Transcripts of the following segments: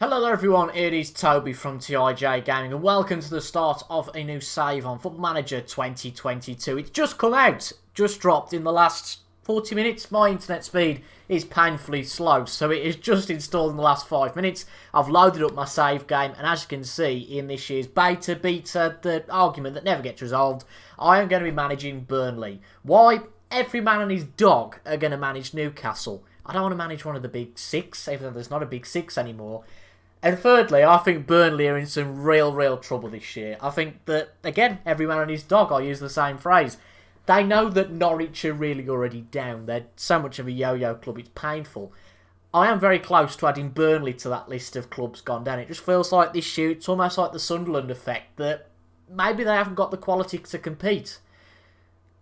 Hello there everyone, it is Toby from TIJ Gaming and welcome to the start of a new save on Football Manager 2022. It's just come out, just dropped in the last 40 minutes. My internet speed is painfully slow, so it is just installed in the last 5 minutes. I've loaded up my save game, and as you can see in this year's beta, the argument that never gets resolved, I am going to be managing Burnley. Why? Every man and his dog are going to manage Newcastle. I don't want to manage one of the big six, even though there's not a big six anymore. And thirdly, I think Burnley are in some real trouble this year. I think that, again, every man and his dog, I'll use the same phrase. They know that Norwich are really already down. They're so much of a yo-yo club, it's painful. I am very close to adding Burnley to that list of clubs gone down. It just feels like this year, it's almost like the Sunderland effect, that maybe they haven't got the quality to compete.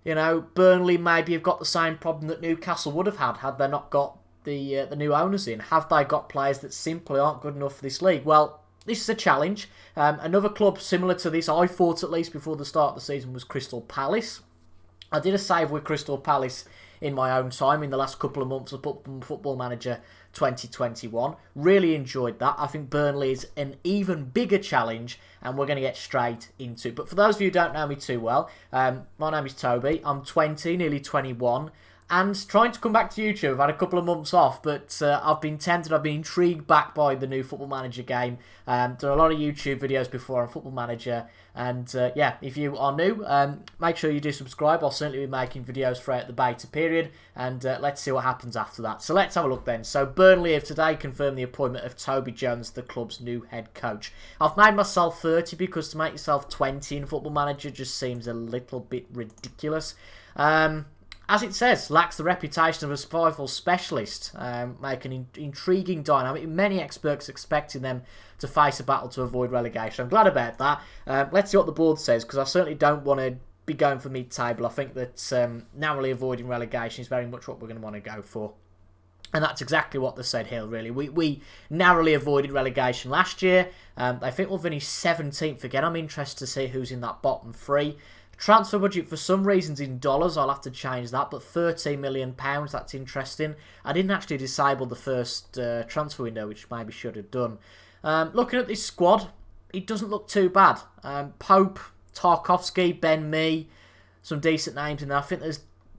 You know, Burnley maybe have got the same problem that Newcastle would have had they not got the new owners in. Have they got players that simply aren't good enough for this league? Well, this is a challenge. Another club similar to this, I thought at least before the start of the season, was Crystal Palace. I did a save with Crystal Palace in my own time in the last couple of months of Football Manager 2021. Really enjoyed that. I think Burnley is an even bigger challenge and we're going to get straight into it. But for those of you who don't know me too well, my name is Toby. I'm 20, nearly 21. And trying to come back to YouTube. I've had a couple of months off, but I've been tempted, I've been intrigued back by the new Football Manager game. Done a lot of YouTube videos before on Football Manager. And yeah, if you are new, make sure you do subscribe. I'll certainly be making videos throughout the beta period. And let's see what happens after that. So let's have a look then. So Burnley have today confirmed the appointment of Toby Jones, the club's new head coach. I've made myself 30 because to make yourself 20 in Football Manager just seems a little bit ridiculous. As it says, lacks the reputation of a survival specialist, make an intriguing dynamic. Many experts expecting them to face a battle to avoid relegation. I'm glad about that. Let's see what the board says, because I certainly don't want to be going for mid-table. I think that narrowly avoiding relegation is very much what we're going to want to go for. And that's exactly what they said here, really. We narrowly avoided relegation last year. I think we'll finish 17th again. I'm interested to see who's in that bottom three. Transfer budget for some reasons in dollars, I'll have to change that, but £13 million, that's interesting. I didn't actually disable the first transfer window, which maybe should have done. Looking at this squad, it doesn't look too bad. Pope, Tarkowski, Ben Mee, some decent names in there. I think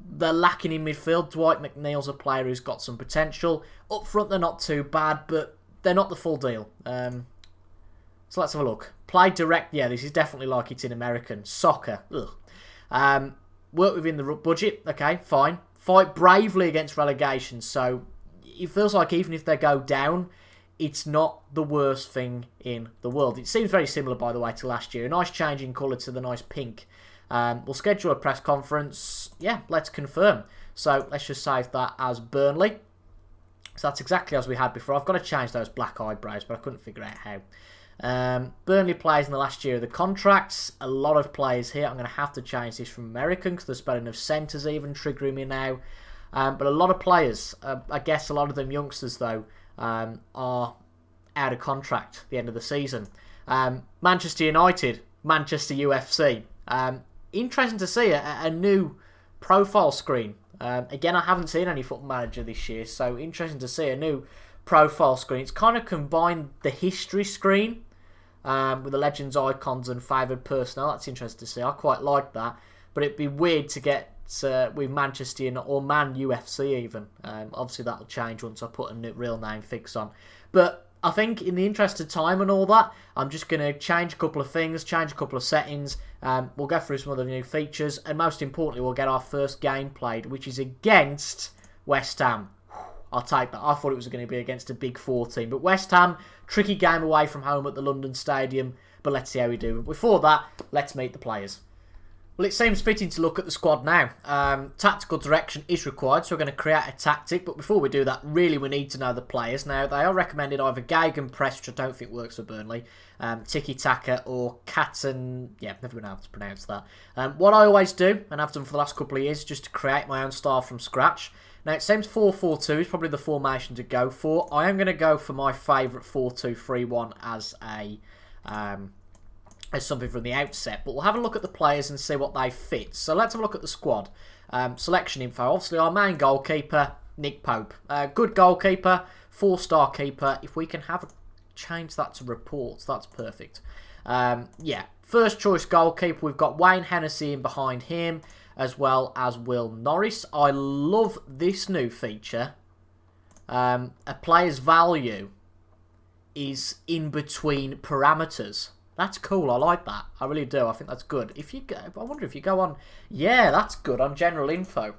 they're lacking in midfield. Dwight McNeil's a player who's got some potential. Up front, they're not too bad, but they're not the full deal. So let's have a look. Play direct. Yeah, this is definitely like it's in American. Soccer. Ugh. Work within the budget. Okay, fine. Fight bravely against relegation. So it feels like even if they go down, it's not the worst thing in the world. It seems very similar, by the way, to last year. A nice change in colour to the nice pink. We'll schedule a press conference. Yeah, let's confirm. So let's just save that as Burnley. So that's exactly as we had before. I've got to change those black eyebrows, but I couldn't figure out how. Burnley players in the last year of the contracts. A lot of players here. I'm going to have to change this from American because the spelling of centres even triggering me now. But a lot of players, I guess a lot of them youngsters though, are out of contract at the end of the season. Manchester United, Manchester UFC. Interesting to see a new profile screen. Again, I haven't seen any Football Manager this year, so interesting to see a new profile screen. It's kind of combined the history screen with the legends icons and favoured personnel. That's interesting to see. I quite like that, but it'd be weird to get with Manchester or Man UFC even. Obviously that'll change once I put a new real name fix on, but I think in the interest of time and all that, I'm just going to change a couple of things, change a couple of settings. We'll go through some other new features, and most importantly we'll get our first game played, which is against West Ham. I'll take that. I thought it was going to be against a big 4 team. But West Ham, tricky game away from home at the London Stadium. But let's see how we do. Before that, let's meet the players. Well, it seems fitting to look at the squad now. Tactical direction is required, so we're going to create a tactic. But before we do that, really we need to know the players. Now, they are recommended either Gegenpress, which I don't think works for Burnley, Tiki-Taka, or Katten. Yeah, never been able to pronounce that. What I always do, and I've done for the last couple of years, is just to create my own style from scratch. Now, it seems 4-4-2 is probably the formation to go for. I am going to go for my favourite 4-2-3-1 as something from the outset. But we'll have a look at the players and see what they fit. So let's have a look at the squad. Selection info. Obviously, our main goalkeeper, Nick Pope. Good goalkeeper, 4-star keeper. If we can have a change that to reports. That's perfect. Yeah, first choice goalkeeper. We've got Wayne Hennessy in behind him, as well as Will Norris. I love this new feature. A player's value is in between parameters. That's cool. I like that. I really do. I think that's good. I wonder if you go on... Yeah, that's good on general info.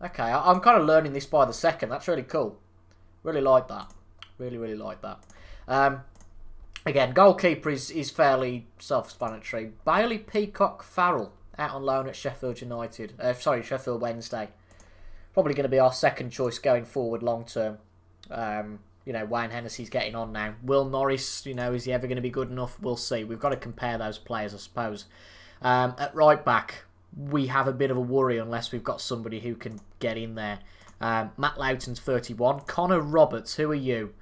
Okay, I'm kind of learning this by the second. That's really cool. Really like that. Really, really like that. Again, goalkeeper is fairly self-explanatory. Bailey Peacock Farrell, out on loan at Sheffield United. Sheffield Wednesday. Probably going to be our second choice going forward long term. Wayne Hennessy's getting on now. Will Norris, is he ever going to be good enough? We'll see. We've got to compare those players, I suppose. At right back, we have a bit of a worry unless we've got somebody who can get in there. Matt Loughton's 31. Connor Roberts, who are you?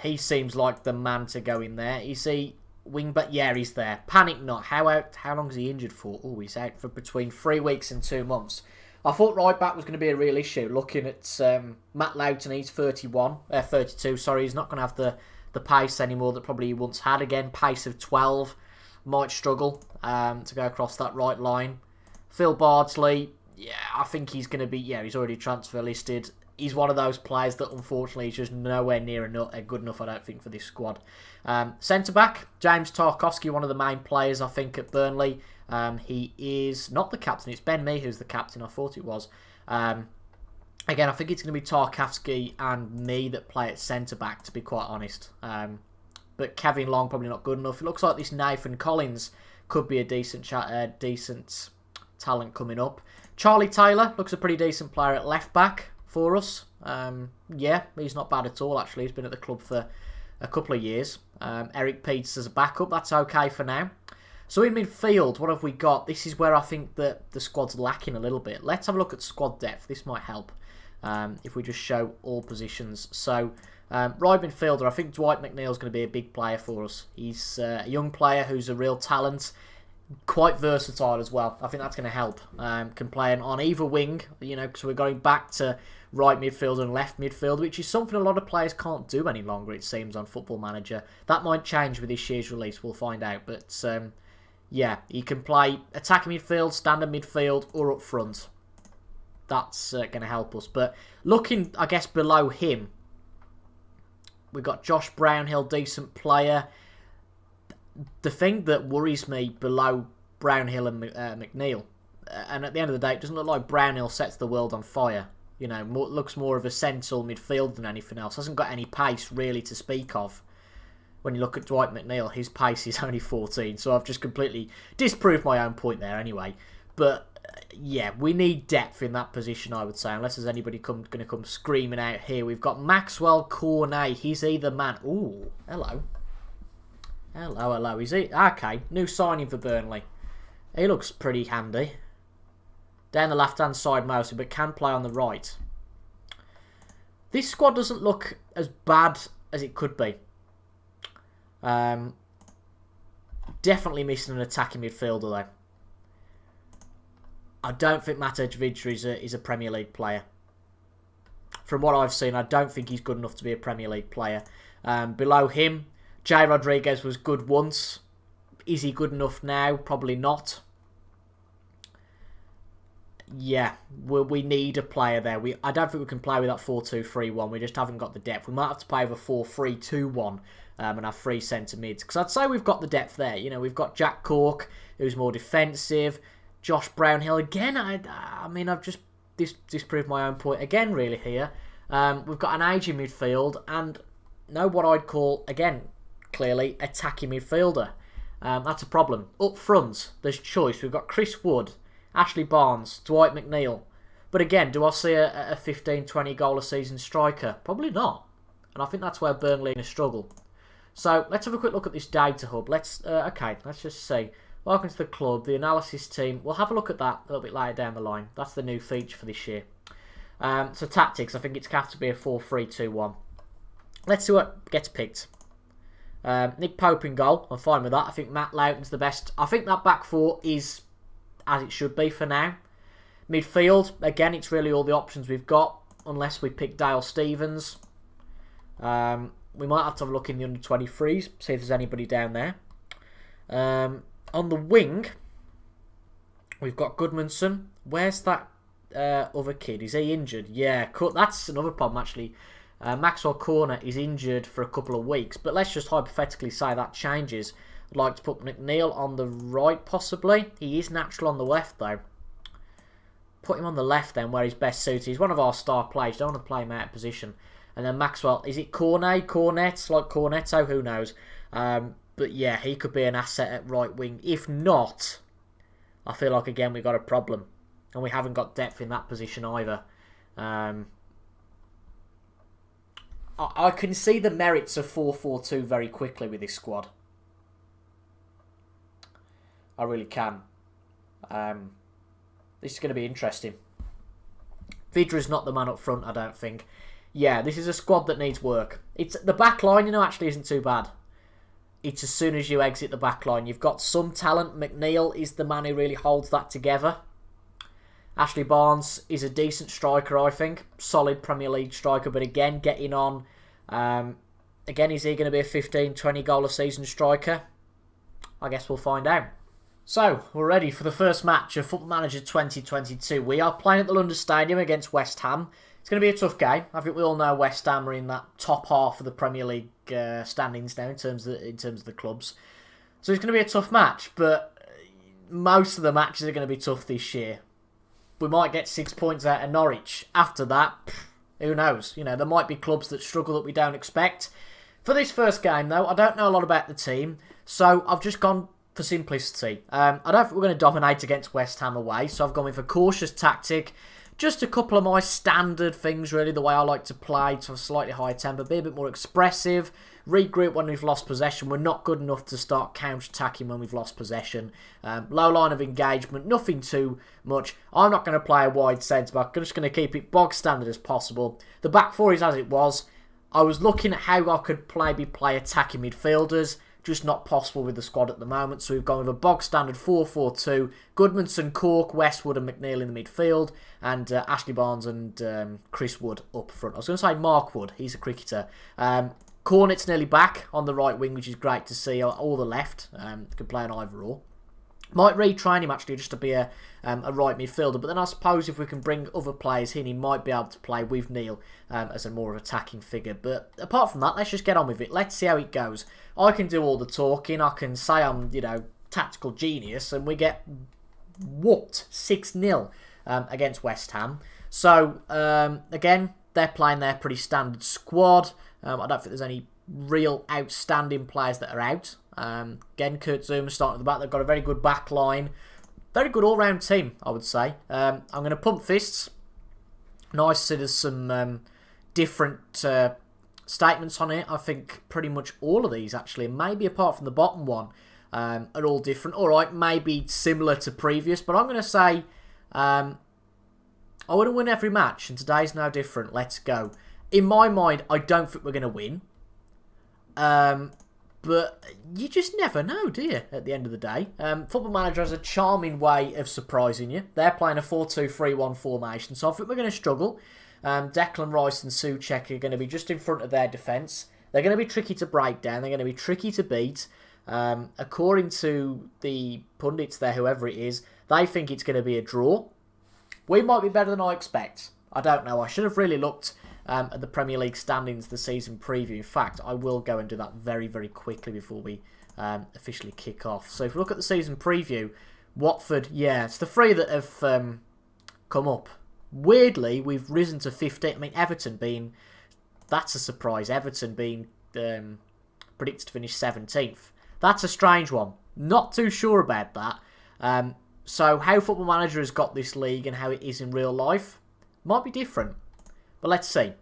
He seems like the man to go in there. Is he wing back? Yeah, he's there. Panic not. How long is he injured for? Oh, he's out for between 3 weeks and 2 months. I thought right back was going to be a real issue. Looking at Matt Loughton, he's 32. Sorry, he's not going to have the pace anymore that probably he once had. Again, pace of 12. Might struggle to go across that right line. Phil Bardsley, yeah, I think he's going to be... Yeah, he's already transfer listed. He's one of those players that unfortunately is just nowhere near good enough, I don't think, for this squad. Centre-back, James Tarkowski, one of the main players, I think, at Burnley. He is not the captain. It's Ben Mee who's the captain. I thought it was. Again, I think it's going to be Tarkowski and me that play at centre-back, to be quite honest. But Kevin Long, probably not good enough. It looks like this Nathan Collins could be a decent talent coming up. Charlie Taylor looks a pretty decent player at left-back for us. Yeah, he's not bad at all, actually. He's been at the club for a couple of years. Eric Peters as a backup. That's okay for now. So in midfield, what have we got? This is where I think that the squad's lacking a little bit. Let's have a look at squad depth. This might help if we just show all positions. So right midfielder, I think Dwight McNeil's going to be a big player for us. He's a young player who's a real talent. Quite versatile as well. I think that's going to help. Can play on either wing, because we're going back to right midfield and left midfield, which is something a lot of players can't do any longer, it seems, on Football Manager. That might change with this year's release, we'll find out. But yeah, he can play attacking midfield, standard midfield, or up front. That's going to help us. But looking, I guess, below him, we've got Josh Brownhill, decent player. The thing that worries me below Brownhill and McNeil, and at the end of the day, it doesn't look like Brownhill sets the world on fire. Looks more of a central midfield than anything else. Hasn't got any pace really to speak of. When you look at Dwight McNeil, his pace is only 14, so I've just completely disproved my own point there anyway. But yeah, we need depth in that position, I would say, unless there's anybody going to come screaming out here. We've got Maxwell Cornet. He's either man. Ooh, hello. Hello. Is he? Okay, new signing for Burnley. He looks pretty handy. Down the left-hand side mostly, but can play on the right. This squad doesn't look as bad as it could be. Definitely missing an attacking midfielder, though. I don't think Mate Vidra is a Premier League player. From what I've seen, I don't think he's good enough to be a Premier League player. Below him, Jay Rodriguez was good once. Is he good enough now? Probably not. Yeah, we need a player there. I don't think we can play with that 4-2-3-1. We just haven't got the depth. We might have to play with a 4-3-2-1 and have 3 centre mids. Because I'd say we've got the depth there. We've got Jack Cork, who's more defensive. Josh Brownhill again. I mean, I've just disproved my own point again, really, here. We've got an aging midfield and what I'd call, again, clearly, attacking midfielder. That's a problem. Up front, there's choice. We've got Chris Wood, Ashley Barnes, Dwight McNeil. But again, do I see a 15, 20 goal a season striker? Probably not. And I think that's where Burnley are going to struggle. So let's have a quick look at this data hub. Let's just see. Welcome to the club, the analysis team. We'll have a look at that a little bit later down the line. That's the new feature for this year. So tactics, I think it's going to have to be a 4-3-2-1. Let's see what gets picked. Nick Pope in goal. I'm fine with that. I think Matt Loughton's the best. I think that back four is as it should be for now. Midfield, again, it's really all the options we've got, unless we pick Dale Stephens. we might have to have a look in the under-23s, see if there's anybody down there. On the wing, we've got Goodmanson. Where's that other kid? Is he injured? Yeah, that's another problem, actually. Maxwell Corner is injured for a couple of weeks, but let's just hypothetically say that changes. I'd like to put McNeil on the right, possibly. He is natural on the left, though. Put him on the left, then, where he's best suited. He's one of our star players. Don't want to play him out of position. And then Maxwell, is it Cornet, like Cornetto? Who knows? But yeah, he could be an asset at right wing. If not, I feel like, again, we've got a problem. And we haven't got depth in that position either. I can see the merits of 4-4-2 very quickly with this squad. I really can. This is going to be interesting. Vidra's not the man up front, I don't think. Yeah, this is a squad that needs work. It's the back line, actually isn't too bad. It's as soon as you exit the back line. You've got some talent. McNeil is the man who really holds that together. Ashley Barnes is a decent striker, I think. Solid Premier League striker, but again, getting on. Again, is he going to be a 15, 20 goal a season striker? I guess we'll find out. So, we're ready for the first match of Football Manager 2022. We are playing at the London Stadium against West Ham. It's going to be a tough game. I think we all know West Ham are in that top half of the Premier League standings now in terms of the clubs. So it's going to be a tough match, but most of the matches are going to be tough this year. We might get 6 points out of Norwich. After that, who knows? There might be clubs that struggle that we don't expect. For this first game, though, I don't know a lot about the team, so I've just gone for simplicity. I don't think we're going to dominate against West Ham away, so I've gone with a cautious tactic. Just a couple of my standard things, really, the way I like to play, to have a slightly higher tempo, be a bit more expressive, regroup when we've lost possession. We're not good enough to start counter-attacking when we've lost possession. Low line of engagement, nothing too much. I'm not going to play a wide centre-back. I'm just going to keep it bog standard as possible. The back four is as it was. I was looking at how I could maybe play attacking midfielders. Just not possible with the squad at the moment. So we've gone with a bog standard 4-4-2. Goodmanson, Cork, Westwood and McNeil in the midfield. And Ashley Barnes and Chris Wood up front. I was going to say Mark Wood. He's a cricketer. Cornet's nearly back on the right wing, which is great to see. Or the left. Can play an either or. Might retrain him actually just to be a right midfielder. But then I suppose if we can bring other players in, he might be able to play with Neil as a more attacking figure. But apart from that, let's just get on with it. Let's see how it goes. I can do all the talking. I can say I'm, tactical genius. And we get whooped 6-0 against West Ham. So, again, they're playing their pretty standard squad. I don't think there's any real outstanding players that are out. Again, Kurt Zuma starting at the back. They've got a very good back line. Very good all-round team, I would say. I'm going to pump fists. Nice to see there's some different statements on it. I think pretty much all of these, actually, maybe apart from the bottom one, are all different. All right, maybe similar to previous, but I'm going to say I want to win every match, and today's no different. Let's go. In my mind, I don't think we're going to win. But you just never know, do you, at the end of the day? Football Manager has a charming way of surprising you. They're playing a 4-2-3-1 formation, so I think we're going to struggle. Declan Rice and Souček are going to be just in front of their defence. They're going to be tricky to break down. They're going to be tricky to beat. According to the pundits there, whoever it is, they think it's going to be a draw. We might be better than I expect. I don't know. I should have really looked at the Premier League standings, the season preview. In fact, I will go and do that very, very quickly before we officially kick off. So if we look at the season preview, Watford, yeah, it's the three that have come up. Weirdly, we've risen to 15. I mean, Everton being, that's a surprise. Everton being predicted to finish 17th. That's a strange one. Not too sure about that. So how Football Manager has got this league and how it is in real life might be different. But let's see.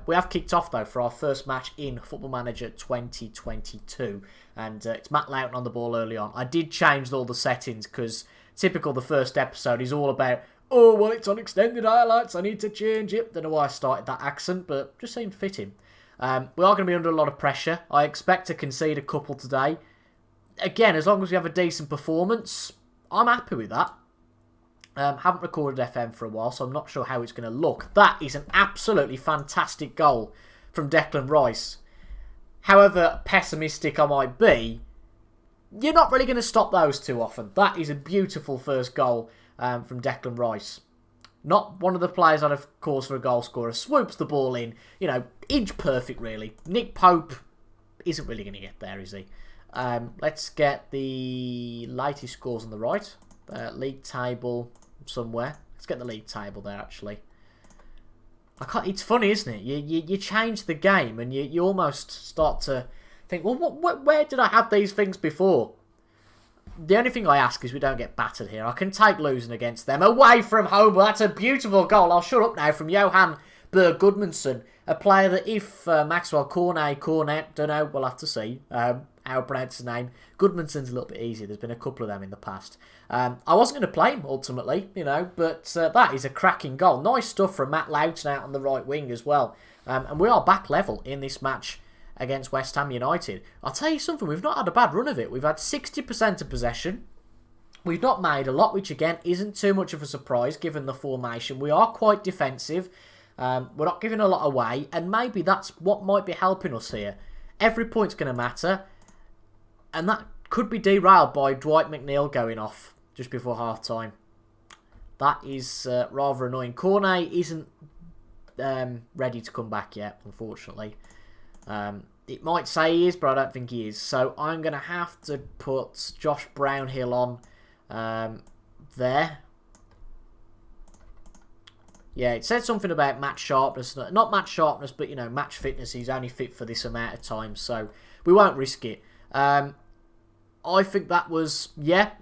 We have kicked off, though, for our first match in Football Manager 2022. And it's Matt Loughton on the ball early on. I did change all the settings because typical the first episode is all about, oh, well, it's on extended highlights. I need to change it. Don't know why I started that accent, but just seemed fitting. We are going to be under a lot of pressure. I expect to concede a couple today. Again, as long as we have a decent performance, I'm happy with that. Haven't recorded FM for a while, so I'm not sure how it's going to look. That is an absolutely fantastic goal from Declan Rice. however pessimistic I might be, you're not really going to stop those too often. That is a beautiful first goal from Declan Rice. Not one of the players I'd have calls for a goal scorer. Swoops the ball in, inch perfect really. Nick Pope isn't really going to get there, is he? Let's get the latest scores on the right. League table somewhere. Let's get the league table there actually. It's funny, isn't it? You change the game and you almost start to think, well, where did I have these things before? The only thing I ask is we don't get battered here. I can take losing against them. Away from home, well, that's a beautiful goal. I'll shut up now from Johan Berg Gudmundsson, a player that if Maxwell Cornet, don't know, we'll have to see how I pronounce his name. Gudmundsson's a little bit easier. There's been a couple of them in the past. I wasn't going to play him ultimately, but that is a cracking goal. Nice stuff from Matt Loughton out on the right wing as well. And we are back level in this match against West Ham United. I'll tell you something, we've not had a bad run of it. We've had 60% of possession. We've not made a lot, which again isn't too much of a surprise given the formation. We are quite defensive. We're not giving a lot away, and maybe that's what might be helping us here. Every point's going to matter, and that could be derailed by Dwight McNeil going off just before half-time. That is rather annoying. Cornet isn't ready to come back yet, unfortunately. It might say he is, but I don't think he is. So I'm going to have to put Josh Brownhill on there. Yeah, it said something about match sharpness. Not match sharpness, but, match fitness. He's only fit for this amount of time, so we won't risk it. I think that was,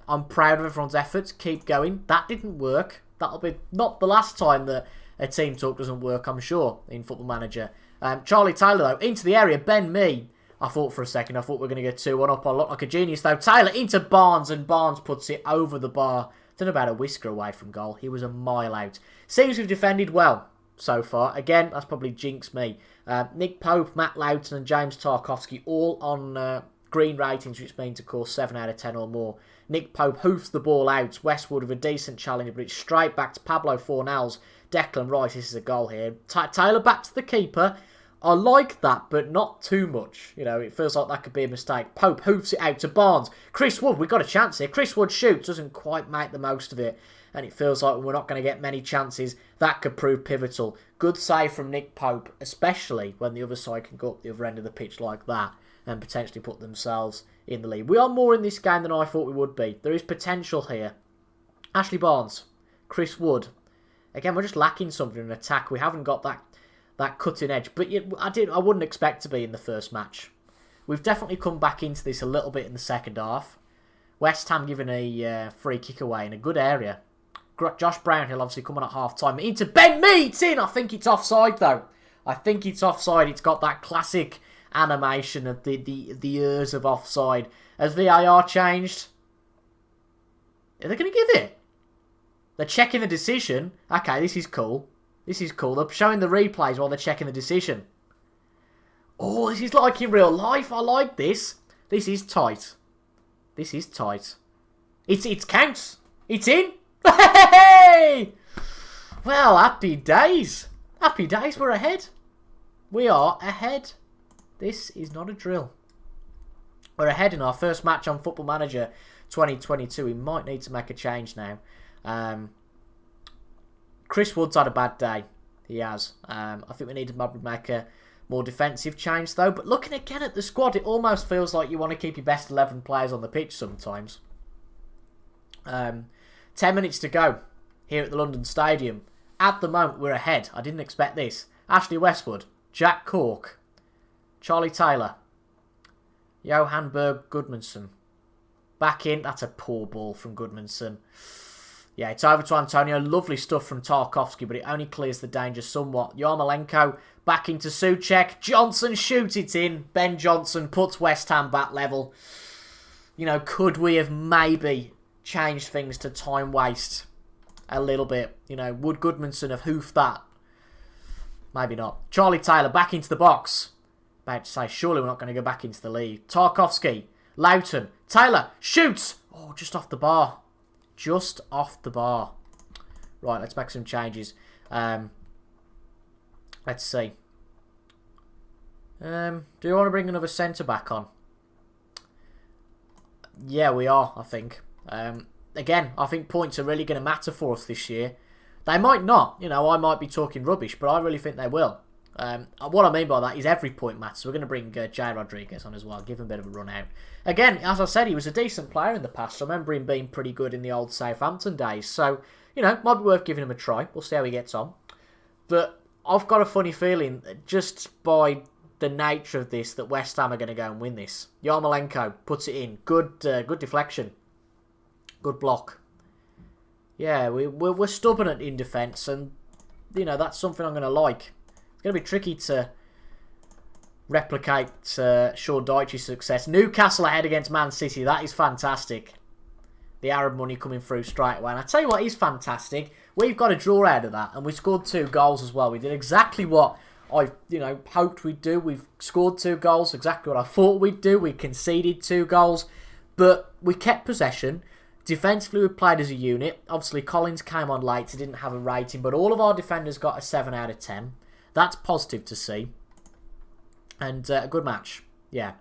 I'm proud of everyone's efforts. Keep going. That didn't work. That'll be not the last time that a team talk doesn't work, I'm sure, in Football Manager. Charlie Taylor, though, into the area. Ben Mee. I thought for a second, we were going to get 2-1 up. I look like a genius, though. Taylor into Barnes, and Barnes puts it over the bar. Don't know about a whisker away from goal. He was a mile out. Seems we've defended well so far. Again, that's probably jinxed me. Nick Pope, Matt Loughton and James Tarkowski all on green ratings, which means, of course, 7 out of 10 or more. Nick Pope hoofs the ball out. Westwood with a decent challenge, but it's straight back to Pablo Fornals. Declan Rice, this is a goal here. Taylor back to the keeper. I like that, but not too much. It feels like that could be a mistake. Pope hoofs it out to Barnes. Chris Wood, we've got a chance here. Chris Wood shoots, doesn't quite make the most of it. And it feels like we're not going to get many chances. That could prove pivotal. Good save from Nick Pope, especially when the other side can go up the other end of the pitch like that and potentially put themselves in the lead. We are more in this game than I thought we would be. There is potential here. Ashley Barnes, Chris Wood. Again, we're just lacking something in attack. We haven't got that cutting edge. But I wouldn't expect to be in the first match. We've definitely come back into this a little bit in the second half. West Ham giving a free kick away in a good area. Josh Brownhill obviously coming at half-time. Into Ben Mee, it's in! I think it's offside, though. I think it's offside. It's got that classic animation of the years of offside. Has VAR changed? Are they going to give it? They're checking the decision. Okay, this is cool. This is cool. They're showing the replays while they're checking the decision. Oh, this is like in real life. I like this. This is tight. This is tight. It counts. It's in. Hey! Well, happy days. Happy days. We're ahead. We are ahead. This is not a drill. We're ahead in our first match on Football Manager 2022. We might need to make a change now. Chris Wood's had a bad day. He has. I think we need to maybe make a more defensive change, though. But looking again at the squad, it almost feels like you want to keep your best 11 players on the pitch sometimes. 10 minutes to go here at the London Stadium. At the moment, we're ahead. I didn't expect this. Ashley Westwood, Jack Cork, Charlie Taylor, Johan Berg Gudmundsson. Back in. That's a poor ball from Gudmundsson. Yeah, it's over to Antonio. Lovely stuff from Tarkowski, but it only clears the danger somewhat. Yarmolenko back into Souček. Johnson shoots it in. Ben Johnson puts West Ham back level. Could we have maybe changed things to time waste a little bit? Would Gudmundsson have hoofed that? Maybe not. Charlie Taylor back into the box. About to say, surely we're not going to go back into the lead. Tarkowski, Loughton, Taylor shoots. Oh, just off the bar. Just off the bar. Right, let's make some changes. Let's see. Do you want to bring another centre-back on? Yeah, we are, I think. Again, I think points are really going to matter for us this year. They might not. You know, I might be talking rubbish, but I really think they will. What I mean by that is every point matters. We're going to bring Jay Rodriguez on as well, give him a bit of a run out. Again, as I said, he was a decent player in the past. I remember him being pretty good in the old Southampton days. So, you know, might be worth giving him a try. We'll see how he gets on. But I've got a funny feeling, just by the nature of this, that West Ham are going to go and win this. Yarmolenko puts it in. Good deflection. Good block. Yeah, we're stubborn in defence, and, you know, that's something I'm going to like. It's going to be tricky to replicate Sean Dyche's success. Newcastle ahead against Man City. That is fantastic. The Arab money coming through straight away. And I tell you what is fantastic. We've got a draw out of that. And we scored 2 goals as well. We did exactly what I hoped we'd do. We've scored 2 goals. Exactly what I thought we'd do. We conceded 2 goals. But we kept possession. Defensively, we played as a unit. Obviously, Collins came on late. He didn't have a rating. But all of our defenders got a 7 out of 10. That's positive to see. And a good match. Yeah.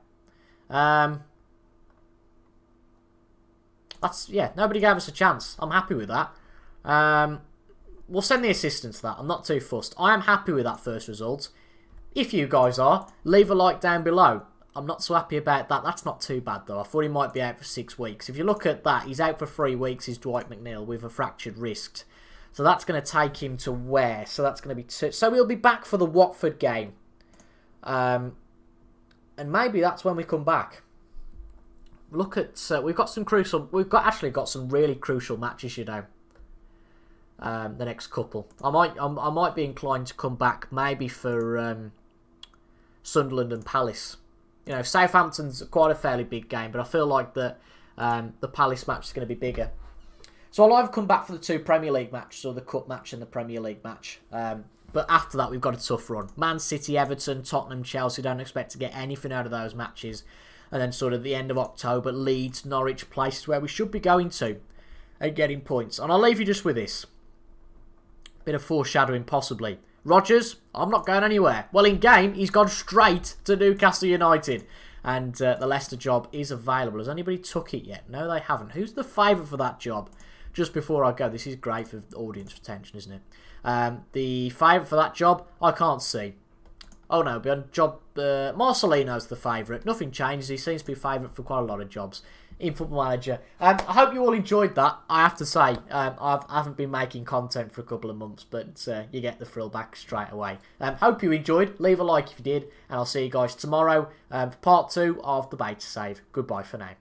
Nobody gave us a chance. I'm happy with that. We'll send the assistant to that. I'm not too fussed. I am happy with that first result. If you guys are, leave a like down below. I'm not so happy about that. That's not too bad, though. I thought he might be out for 6 weeks. If you look at that, he's out for 3 weeks, is Dwight McNeil, with a fractured wrist. So that's going to take him to where? So that's going to be 2. So he'll be back for the Watford game. And maybe that's when we come back. Look at we've got some really crucial matches, you know. The next couple, I might be inclined to come back maybe for Sunderland and Palace. You know, Southampton's quite a fairly big game, but I feel like that the Palace match is going to be bigger. So I'll either come back for the 2 Premier League matches or the Cup match and the Premier League match. But after that, we've got a tough run. Man City, Everton, Tottenham, Chelsea. Don't expect to get anything out of those matches. And then sort of the end of October, Leeds, Norwich, places where we should be going to and getting points. And I'll leave you just with this. Bit of foreshadowing, possibly. Rodgers, I'm not going anywhere. Well, in game, he's gone straight to Newcastle United. And the Leicester job is available. Has anybody took it yet? No, they haven't. Who's the favourite for that job? Just before I go, this is great for audience retention, isn't it? The favourite for that job, I can't see. Oh no, beyond job, Marcelino's the favourite. Nothing changes. He seems to be favourite for quite a lot of jobs in Football Manager. I hope you all enjoyed that. I have to say, I haven't been making content for a couple of months, but you get the thrill back straight away. Hope you enjoyed. Leave a like if you did, and I'll see you guys tomorrow for part 2 of the beta save. Goodbye for now.